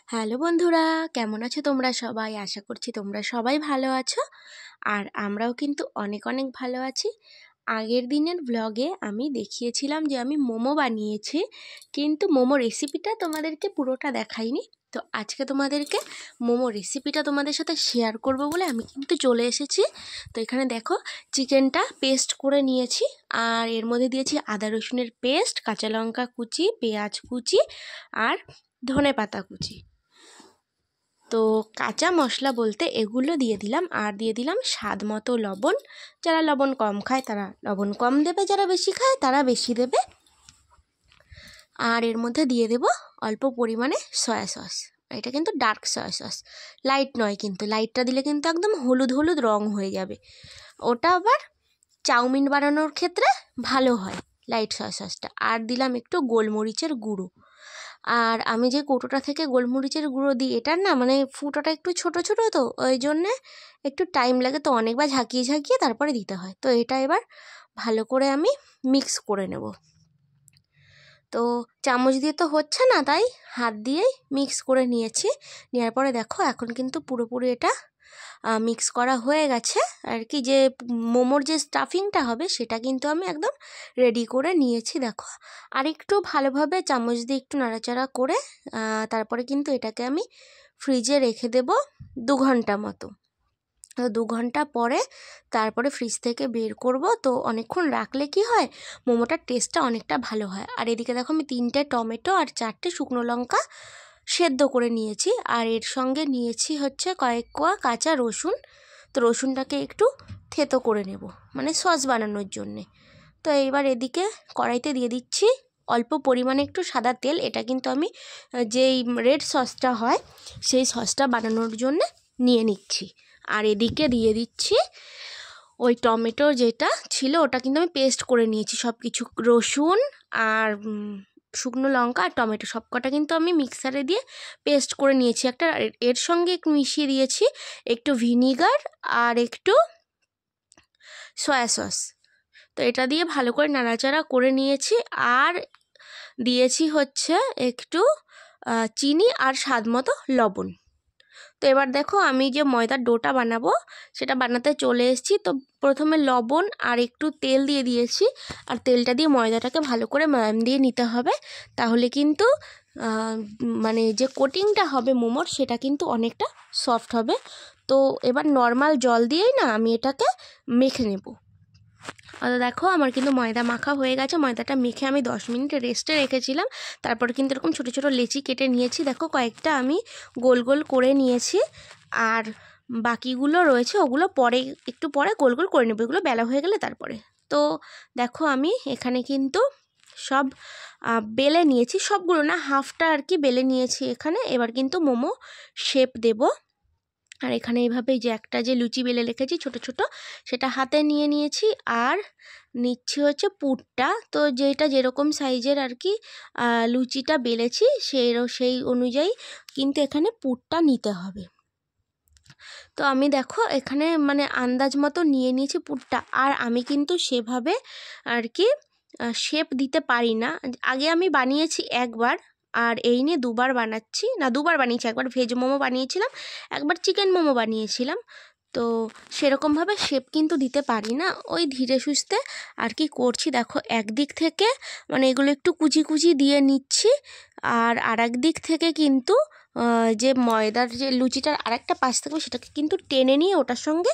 Hello বন্ধুরা, কেমন আছো তোমরা সবাই? আশা করছি তোমরা সবাই ভালো আছো। আর আমরাও কিন্তু অনেক অনেক ভালো আছি। আগের দিনের ব্লগে আমি দেখিয়েছিলাম যে আমি মোমো বানিয়েছি, কিন্তু মোমো রেসিপিটা তোমাদেরকে পুরোটা দেখাইনি। তো আজকে তোমাদেরকে মোমো রেসিপিটা তোমাদের সাথে শেয়ার করব বলে আমি কিন্তু চলে এসেছি। তো এখানে দেখো, চিকেনটা পেস্ট করে নিয়েছি, আর এর মধ্যে দিয়েছি আদা রসুনের পেস্ট, কাঁচা লঙ্কা কুচি, পেঁয়াজ কুচি আর ধনেপাতা কুচি। তো কাঁচা মশলা বলতে এগুলো দিয়ে দিলাম, আর দিয়ে দিলাম স্বাদ মতো লবণ। যারা লবণ কম খায় তারা লবণ কম দেবে, যারা বেশি খায় তারা বেশি দেবে। আর এর মধ্যে দিয়ে দেব অল্প পরিমাণে সয়া সস। এটা কিন্তু ডার্ক সয়া সস, লাইট নয়, কিন্তু লাইটটা দিলে কিন্তু একদম হলুদ হলুদ রং হয়ে যাবে। ওটা আবার চাউমিন বানানোর ক্ষেত্রে ভালো হয় লাইট সয়া সসটা। আর দিলাম একটু গোলমরিচের গুঁড়ো। আর আমি যে কৌটোটা থেকে গোলমরিচের গুঁড়ো দিই, এটার না মানে ফুটোটা একটু ছোট ছোট, তো ওই জন্যে একটু টাইম লাগে, তো অনেকবার ঝাঁকিয়ে ঝাঁকিয়ে তারপরে দিতে হয়। তো এটা এবার ভালো করে আমি মিক্স করে নেব। তো চামচ দিয়ে তো হচ্ছে না, তাই হাত দিয়েই মিক্স করে নিয়েছি। নেওয়ার পরে দেখো এখন কিন্তু পুরোপুরি এটা মিক্স করা হয়ে গেছে আর কি। যে মোমোর যে স্টাফিংটা হবে সেটা কিন্তু আমি একদম রেডি করে নিয়েছি দেখো। আর একটু ভালোভাবে চামচ দিয়ে একটু নাড়াচাড়া করে তারপরে কিন্তু এটাকে আমি ফ্রিজে রেখে দেব 2 ঘন্টা মতো। তো 2 ঘন্টা পরে তারপরে ফ্রিজ থেকে বের করব। তো অনেকক্ষণ রাখলে কি হয়, মোমোটার টেস্টটা অনেকটা ভালো হয়। আর এদিকে দেখো আমি 3টে টমেটো আর 4টে শুকনো লঙ্কা সেদ্ধ করে নিয়েছি, আর এর সঙ্গে নিয়েছি হচ্ছে কয়েক কোয়া কাঁচা রসুন। তো রসুনটাকে একটু থেতো করে নেব, মানে সস বানানোর জন্যে। তো এইবার এদিকে কড়াইতে দিয়ে দিচ্ছি অল্প পরিমাণে একটু সাদা তেল। এটা কিন্তু আমি যেই রেড সসটা হয় সেই সসটা বানানোর জন্যে নিয়ে নিচ্ছি। আর এদিকে দিয়ে দিচ্ছি ওই টমেটো যেটা ছিল, ওটা কিন্তু আমি পেস্ট করে নিয়েছি সব কিছু, রসুন আর শুকনো লঙ্কা আর টমেটো সব কটা কিন্তু আমি মিক্সারে দিয়ে পেস্ট করে নিয়েছি একটা। এর সঙ্গে একটু মিশিয়ে দিয়েছি একটু ভিনিগার আর একটু সয়া সস। তো এটা দিয়ে ভালো করে নাড়াচাড়া করে নিয়েছি, আর দিয়েছি হচ্ছে একটু চিনি আর স্বাদ মতো লবণ। তো এবার দেখো আমি যে ময়দার ডোটা বানাবো সেটা বানাতে চলে এসেছি। তো প্রথমে লবণ আর একটু তেল দিয়ে দিয়েছি, আর তেলটা দিয়ে ময়দাটাকে ভালো করে ময়াম দিয়ে নিতে হবে, তাহলে কিন্তু মানে যে কোটিংটা হবে মোমোর সেটা কিন্তু অনেকটা সফট হবে। তো এবার নর্মাল জল দিয়েই না আমি এটাকে মেখে নেব। আর দেখো আমার কিন্তু ময়দা মাখা হয়ে গেছে। ময়দাটা মেখে আমি 10 মিনিট রেস্টে রেখেছিলাম। তারপর কিন্তু এরকম ছোটো ছোটো লেচি কেটে নিয়েছি। দেখো কয়েকটা আমি গোল গোল করে নিয়েছি, আর বাকিগুলো রয়েছে ওগুলো পরে একটু পরে গোল গোল করে নেব, এগুলো বেলা হয়ে গেলে তারপরে। তো দেখো আমি এখানে কিন্তু সব বেলে নিয়েছি, সবগুলো না, হাফটা আর কি বেলে নিয়েছি এখানে। এবার কিন্তু মোমো শেপ দেব। আর এখানে এইভাবে যে একটা যে লুচি বেলে রেখেছি ছোট ছোট, সেটা হাতে নিয়ে নিয়েছি, আর নিচ্ছি হচ্ছে পুরটা। তো যেটা যেরকম সাইজের আর কি লুচিটা বেলেছি সেই অনুযায়ী কিন্তু এখানে পুরটা নিতে হবে। তো আমি দেখো এখানে মানে আন্দাজ মতো নিয়ে নিয়েছি পুরটা। আর আমি কিন্তু সেভাবে আর কি শেপ দিতে পারি না। আগে আমি বানিয়েছি একবার, আর এই নিয়ে 2বার বানাচ্ছি, না 2বার বানিয়েছি। একবার ভেজ মোমো বানিয়েছিলাম, একবার চিকেন মোমো বানিয়েছিলাম। তো সেরকমভাবে শেপ কিন্তু দিতে পারি না, ওই ধীরে সুস্থে আর কি করছি। দেখো একদিক থেকে মানে এগুলো একটু কুচি কুচি দিয়ে নিচ্ছি, আর আরেক দিক থেকে কিন্তু যে ময়দার যে লুচিটার আরেকটা পাশ থাকবে সেটাকে কিন্তু টেনে নিয়ে ওটার সঙ্গে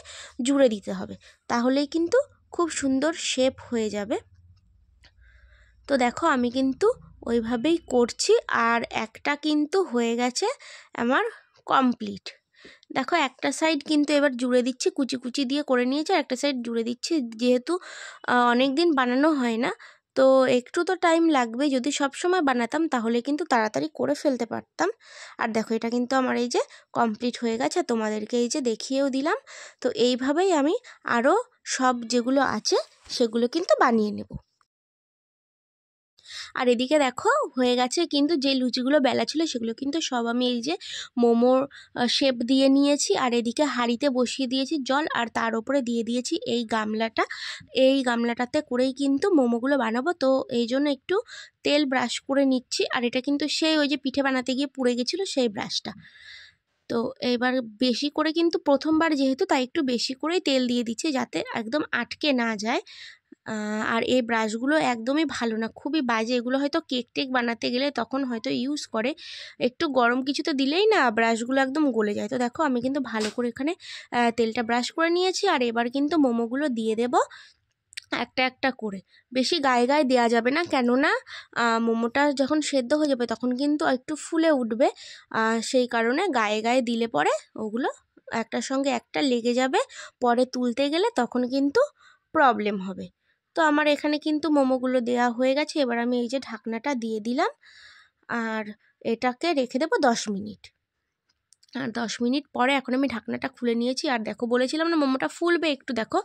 জুড়ে দিতে হবে, তাহলেই কিন্তু খুব সুন্দর শেপ হয়ে যাবে। তো দেখো আমি কিন্তু ওইভাবেই করছি, আর একটা কিন্তু হয়ে গেছে আমার কমপ্লিট। দেখো একটা সাইড কিন্তু এবার জুড়ে দিচ্ছি, কুচি কুচি দিয়ে করে নিয়েছি, আর একটা সাইড জুড়ে দিচ্ছি। যেহেতু অনেক দিন বানানো হয় না, তো একটু তো টাইম লাগবে। যদি সব সময় বানাতাম তাহলে কিন্তু তাড়াতাড়ি করে ফেলতে পারতাম। আর দেখো এটা কিন্তু আমার এই যে কমপ্লিট হয়ে গেছে, তোমাদেরকে এই যে দেখিয়েও দিলাম। তো এইভাবেই আমি আরও সব যেগুলো আছে সেগুলো কিন্তু বানিয়ে নেব। আর এদিকে দেখো হয়ে গেছে কিন্তু যে লুচিগুলো বেলা ছিল সেগুলো কিন্তু সব আমি এই যে মোমোর শেপ দিয়ে নিয়েছি। আর এদিকে হাঁড়িতে বসিয়ে দিয়েছি জল, আর তার উপরে দিয়ে দিয়েছি এই গামলাটাতে করেই কিন্তু মোমোগুলো বানাবো। তো এই জন্য একটু তেল ব্রাশ করে নিচ্ছি। আর এটা কিন্তু সেই ওই যে পিঠে বানাতে গিয়ে পুড়ে গেছিলো সেই ব্রাশটা। তো এবার বেশি করে কিন্তু প্রথমবার যেহেতু তাই একটু বেশি করেই তেল দিয়ে দিচ্ছি যাতে একদম আটকে না যায়। আর এই ব্রাশগুলো একদমই ভালো না, খুবই বাজে। এগুলো হয়তো কেক টেক বানাতে গেলে তখন হয়তো ইউজ করে, একটু গরম কিছুতে দিলেই না ব্রাশগুলো একদম গলে যায়। তো দেখো আমি কিন্তু ভালো করে এখানে তেলটা ব্রাশ করে নিয়েছি। আর এবার কিন্তু মোমোগুলো দিয়ে দেব একটা একটা করে। বেশি গায়ে গায়ে দেওয়া যাবে না, কেননা মোমোটা যখন সেদ্ধ হয়ে যাবে তখন কিন্তু একটু ফুলে উঠবে। সেই কারণে গায়ে গায়ে দিলে পরে ওগুলো একটার সঙ্গে একটা লেগে যাবে, পরে তুলতে গেলে তখন কিন্তু প্রবলেম হবে। তো আমার এখানে কিন্তু মোমোগুলো দেওয়া হয়ে গেছে। এবার আমি এই যে ঢাকনাটা দিয়ে দিলাম আর এটাকে রেখে দেবো 10 মিনিট। আর 10 মিনিট পরে এখন আমি ঢাকনাটা খুলে নিয়েছি। আর দেখো বলেছিলাম না মোমোটা ফুলবে, একটু দেখো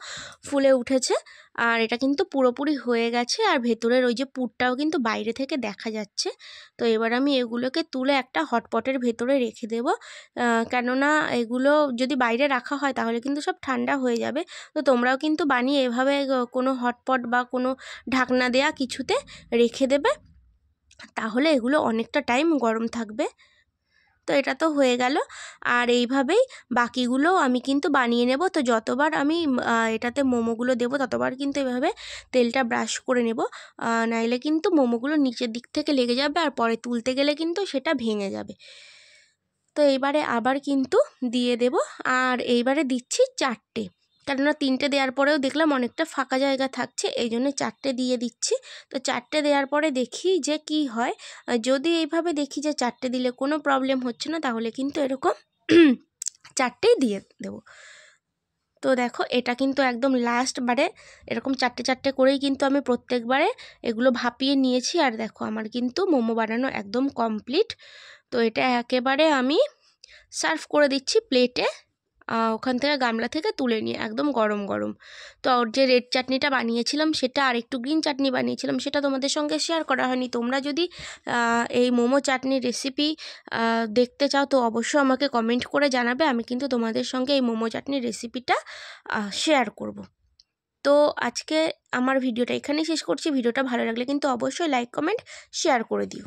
ফুলে উঠেছে। আর এটা কিন্তু পুরোপুরি হয়ে গেছে, আর ভেতরের ওই যে পুরটাও কিন্তু বাইরে থেকে দেখা যাচ্ছে। তো এবার আমি এগুলোকে তুলে একটা হটপটের ভেতরে রেখে দেব, কেননা এগুলো যদি বাইরে রাখা হয় তাহলে কিন্তু সব ঠান্ডা হয়ে যাবে। তো তোমরাও কিন্তু বানিয়ে এভাবে কোনো হটপট বা কোনো ঢাকনা দেয়া কিছুতে রেখে দেবে, তাহলে এগুলো অনেকটা টাইম গরম থাকবে। তো এটা তো হয়ে গেল। আর এইভাবেই বাকিগুলো আমি কিন্তু বানিয়ে নেব। তো যতবার আমি এটাতে মোমোগুলো দেবো ততবার কিন্তু এভাবে তেলটা ব্রাশ করে নেব, নাইলে কিন্তু মোমোগুলো নিচের দিক থেকে লেগে যাবে আর পরে তুলতে গেলে কিন্তু সেটা ভেঙে যাবে। তো এইবারে আবার কিন্তু দিয়ে দেব। আর এইবারে দিচ্ছি 4টে, কেননা 3টে দেওয়ার পরেও দেখলাম অনেকটা ফাঁকা জায়গা থাকছে, এই জন্য 4টে দিয়ে দিচ্ছি। তো 4টে দেওয়ার পরে দেখি যে কি হয়। যদি এইভাবে দেখি যে 4টে দিলে কোনো প্রবলেম হচ্ছে না, তাহলে কিন্তু এরকম 4টেই দিয়ে দেব। তো দেখো এটা কিন্তু একদম লাস্টবারে এরকম 4টে করেই কিন্তু আমি প্রত্যেকবারে এগুলো ভাপিয়ে নিয়েছি। আর দেখো আমার কিন্তু মোমো বানানো একদম কমপ্লিট। তো এটা একেবারে আমি সার্ভ করে দিচ্ছি প্লেটে, ওখান থেকে গামলা থেকে তুলে নিয়ে একদম গরম গরম। তো ওর যে রেড চাটনিটা বানিয়েছিলাম সেটা, আর একটু গ্রিন চাটনি বানিয়েছিলাম সেটা তোমাদের সঙ্গে শেয়ার করা হয়নি। তোমরা যদি এই মোমো চাটনির রেসিপি দেখতে চাও তো অবশ্যই আমাকে কমেন্ট করে জানাবে, আমি কিন্তু তোমাদের সঙ্গে এই মোমো চাটনির রেসিপিটা শেয়ার করব। তো আজকে আমার ভিডিওটা এখানেই শেষ করছি। ভিডিওটা ভালো লাগলে কিন্তু অবশ্যই লাইক কমেন্ট শেয়ার করে দিও।